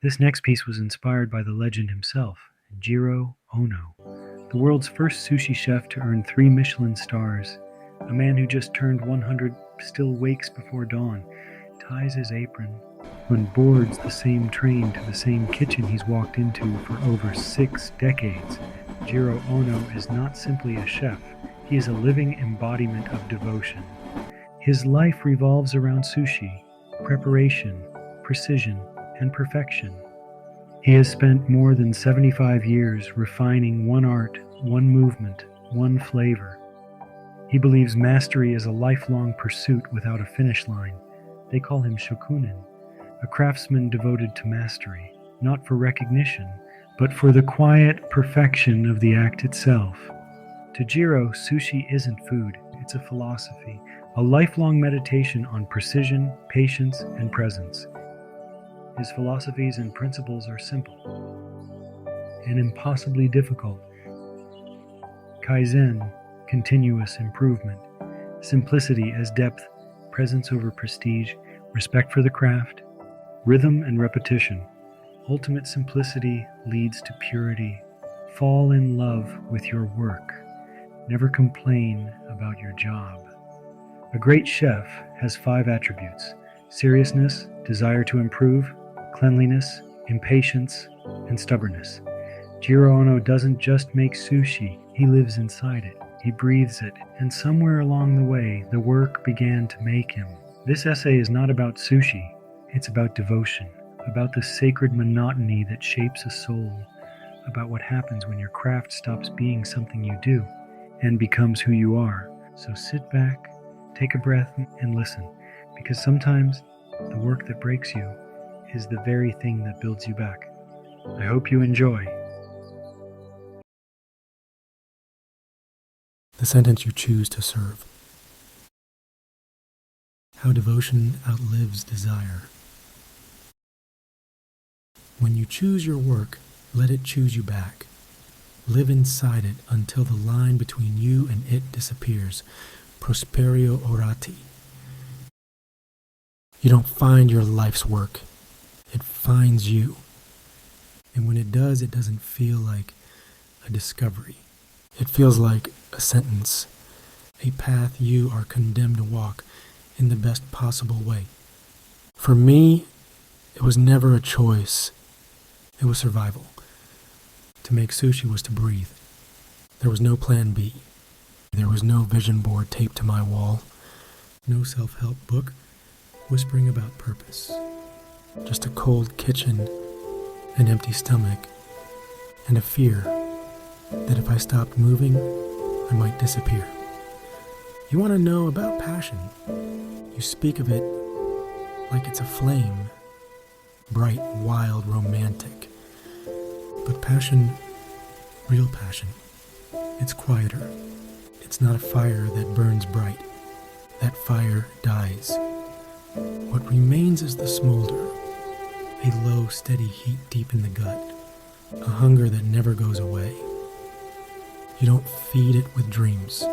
This next piece was inspired by the legend himself, Jiro Ono, the world's first sushi chef to earn 3 Michelin stars. A man who just turned 100 still wakes before dawn, ties his apron, and boards the same train to the same kitchen he's walked into for over 6 decades. Jiro Ono is not simply a chef, he is a living embodiment of devotion. His life revolves around sushi, preparation, precision, and perfection. He has spent more than 75 years refining one art, one movement, one flavor. He believes mastery is a lifelong pursuit without a finish line. They call him shokunin, a craftsman devoted to mastery, not for recognition, but for the quiet perfection of the act itself. To Jiro, sushi isn't food, it's a philosophy, a lifelong meditation on precision, patience, and presence. His philosophies and principles are simple and impossibly difficult. Kaizen, continuous improvement. Simplicity as depth, presence over prestige, respect for the craft, rhythm and repetition. Ultimate simplicity leads to purity. Fall in love with your work. Never complain about your job. A great chef has 5 attributes: seriousness, desire to improve, cleanliness, impatience, and stubbornness. Jiro Ono doesn't just make sushi, he lives inside it. He breathes it, and somewhere along the way, the work began to make him. This essay is not about sushi, it's about devotion, about the sacred monotony that shapes a soul, about what happens when your craft stops being something you do and becomes who you are. So sit back, take a breath, and listen, because sometimes the work that breaks you is the very thing that builds you back. I hope you enjoy. The sentence you choose to serve. How devotion outlives desire. When you choose your work, let it choose you back. Live inside it until the line between you and it disappears. Prosperio orati. You don't find your life's work. It finds you. And when it does, it doesn't feel like a discovery. It feels like a sentence, a path you are condemned to walk in the best possible way. For me, it was never a choice. It was survival. To make sushi was to breathe. There was no plan B. There was no vision board taped to my wall. No self-help book whispering about purpose. Just a cold kitchen, an empty stomach, and a fear that if I stopped moving, I might disappear. You want to know about passion? You speak of it like it's a flame, bright, wild, romantic. But passion, real passion, it's quieter. It's not a fire that burns bright. That fire dies. What remains is the smolder, a low, steady heat deep in the gut, a hunger that never goes away. You don't feed it with dreams.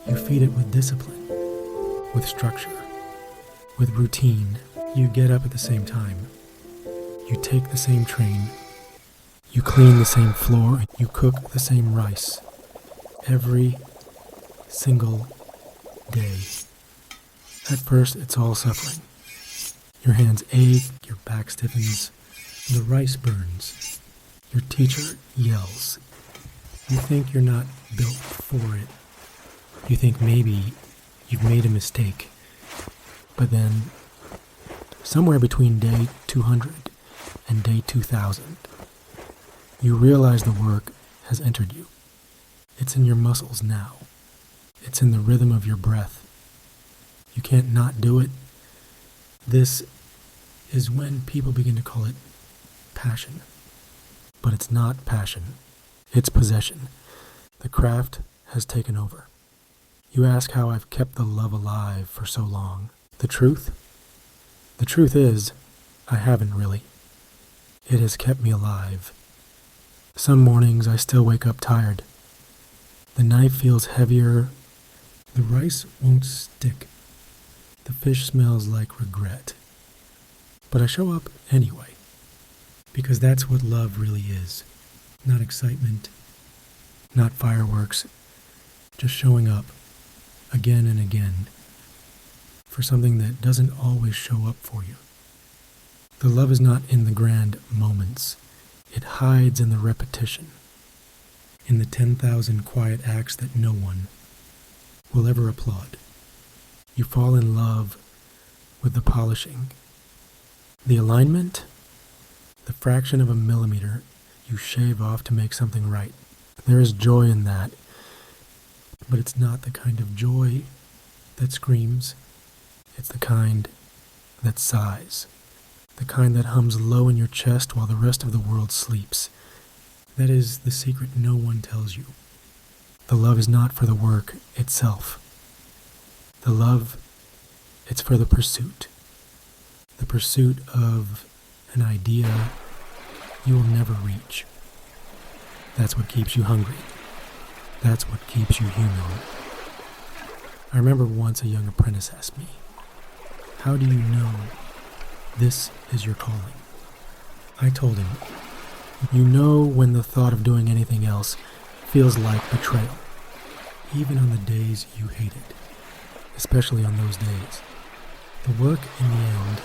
You feed it with discipline, with structure, with routine. You get up at the same time. You take the same train. You clean the same floor. You cook the same rice. Every single day. At first, it's all suffering. Your hands ache, your back stiffens, the rice burns. Your teacher yells. You think you're not built for it. You think maybe you've made a mistake. But then, somewhere between day 200 and day 2000, you realize the work has entered you. It's in your muscles now. It's in the rhythm of your breath. You can't not do it. This is when people begin to call it passion. But it's not passion. It's possession. The craft has taken over. You ask how I've kept the love alive for so long. The truth? The truth is, I haven't really. It has kept me alive. Some mornings I still wake up tired. The knife feels heavier. The rice won't stick. The fish smells like regret. But I show up anyway. Because that's what love really is. Not excitement, not fireworks, just showing up again and again for something that doesn't always show up for you. The love is not in the grand moments. It hides in the repetition, in the 10,000 quiet acts that no one will ever applaud. You fall in love with the polishing, the alignment, the fraction of a millimeter you shave off to make something right. There is joy in that, but it's not the kind of joy that screams. It's the kind that sighs, the kind that hums low in your chest while the rest of the world sleeps. That is the secret no one tells you. The love is not for the work itself. The love, it's for the pursuit of an idea you will never reach. That's what keeps you hungry. That's what keeps you human. I remember once a young apprentice asked me, "How do you know this is your calling?" I told him, "You know when the thought of doing anything else feels like betrayal, even on the days you hate it, especially on those days. The work in the end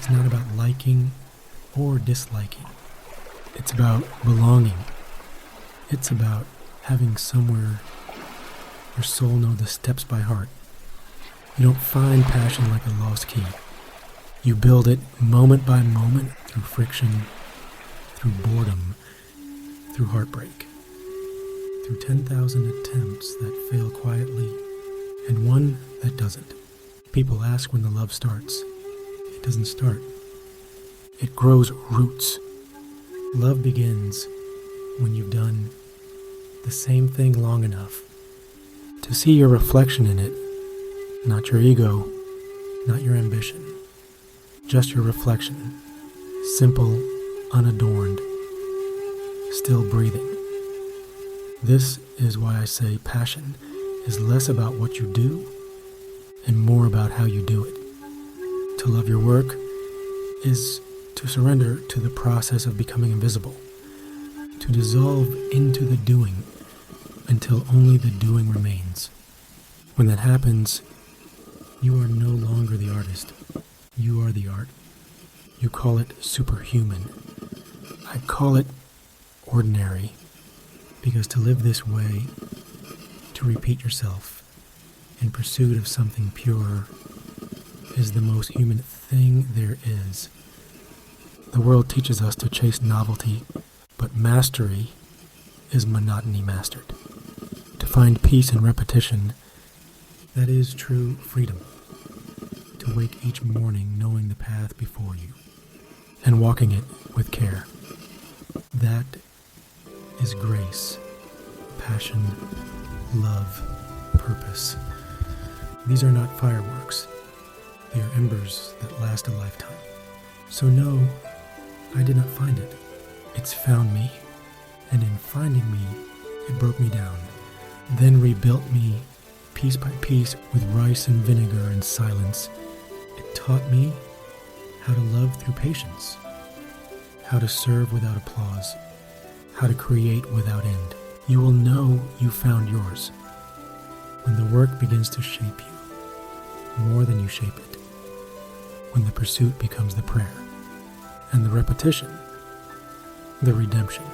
is not about liking or disliking. It's about belonging. It's about having somewhere your soul know the steps by heart. You don't find passion like a lost key. You build it moment by moment through friction, through boredom, through heartbreak, through 10,000 attempts that fail quietly and one that doesn't. People ask when the love starts. It doesn't start. It grows roots. Love begins when you've done the same thing long enough to see your reflection in it, not your ego, not your ambition, just your reflection, simple, unadorned, still breathing. This is why I say passion is less about what you do and more about how you do it. To love your work is to surrender to the process of becoming invisible, to dissolve into the doing until only the doing remains. When that happens, you are no longer the artist. You are the art. You call it superhuman. I call it ordinary, because to live this way, to repeat yourself in pursuit of something pure, is the most human thing there is. The world teaches us to chase novelty, but mastery is monotony mastered. To find peace in repetition, that is true freedom. To wake each morning knowing the path before you and walking it with care. That is grace, passion, love, purpose. These are not fireworks. They are embers that last a lifetime. So no, I did not find it. It's found me, and in finding me, it broke me down, then rebuilt me piece by piece with rice and vinegar and silence. It taught me how to love through patience, how to serve without applause, how to create without end. You will know you found yours when the work begins to shape you more than you shape it, when the pursuit becomes the prayer, and the repetition, the redemption.